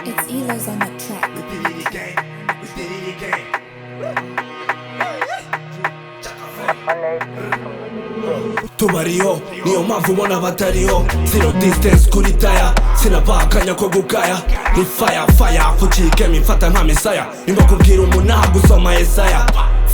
It's Elo's on that track. We did it again. We did it again. Tubariho, niyo mpamvu ubona batariho. Zero distance kuri taya, sinabakanya ko gukaya. Ni fire, fire, kucike mifata nka mesaya. Nimba kubwira umuntu gusoma Yesaya.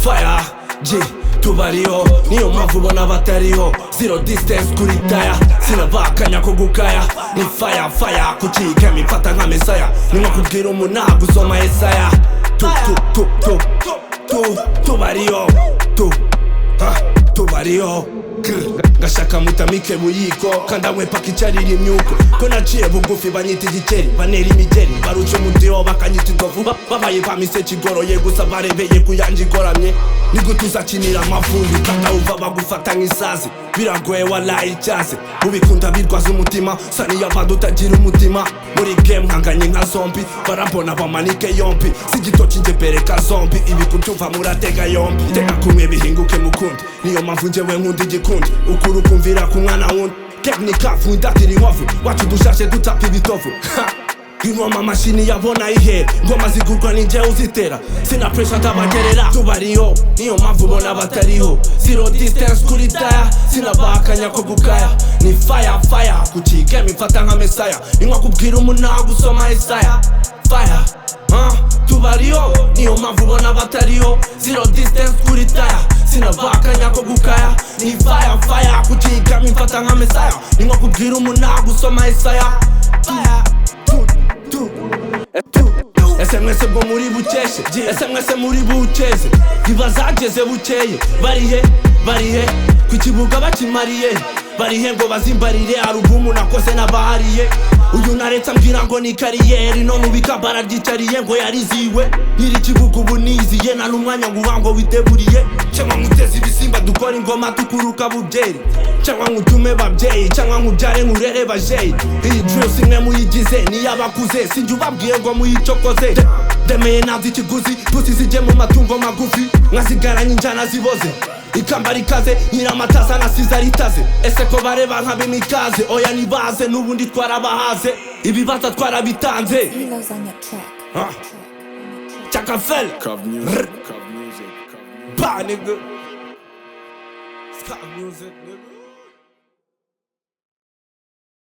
Fire, G, tubariho, niyo mpamvu ubona batariho. Zero distance kuri taya, sinabakanya ko gukaya. Ni fire, fire, kucike mifata nka mesaya. Nimba kubwira umuntu gusoma Yesaya. Tubariho, tubariho. Gashaka mutamike buyiko kandi amwepaka icarira imyuko ko naciye bugufi banyita igikeri banera imigeri baruca umutiho bakanyita indovu babaye bamise kigoroye gusa barebeye kuyanja igoramye nigute uzakinira amavumbi katawuva bagufata nk'isazi biragoye walayi icyaze ubikunda birwaza umutima saniya badutagira umutima muri game nkanganye nka zombi barambona bamanike yombi sigitoki nje bereka zombi ibikutumva muratega yombi teka kumwe bihinguke mukundi niyo mpamvu njyewe nkunda igikundi ukuru kumvira ku mwana wundi Kavu ndatira inkovu wacu dushashe dutapa ibitovu ingoma mashini yabona ihe ngoma zigurwa ninjye uzitera sina pressure ndabagerera tubariho niyo mpamvu ubona batariho zero distance kuri taya sinabakanya ko gukaya ni fire fire kucike mifata nka mesaya ninkwa kubwira umuntu gusoma Yesaya fire tubariho niyo mpamvu ubona batariho zero distance kuri taya sinabakanya ko gukaya ni fire fire kucike mifata nka mesaya ninkwa kubwira umuntu gusoma Yesaya ese mwese bwo muri bukeshe ese mwese muri buceze ntibazageze bukeye barihe ku kibuga bakimariye barihe ngo bazimbarire alubumu nakoze n'abahariye uyu naretse ambwira ngo ni kariyeri none ubikambara ryicariye ngo yariziwe nyiri kibuga ubu niziye nta n'umwanya ngo witeguriye cyangwa nkuteze ibisimba dukora ingoma tukuruka bubyeri cyangwa nkutume babyeyi cyangwa nkubyare nkurere bajeyi iyi drill imwe muyigize niyo abakuze sinjye ubabwiye ngo muyicokoze demeye ntabwo ikiguzi pusi zijye mu matungo magufi nkasigaranye injyana ziboze ikamba rikaze nyiramatasa nasize aritaze ese ko bareba nk'abimikaze oya nibaze n'ubundi twarabahaze ibibazo twarabitanze Elo's on that track. Chaka Fella Kavu music, Bah nigga Kavu music nigga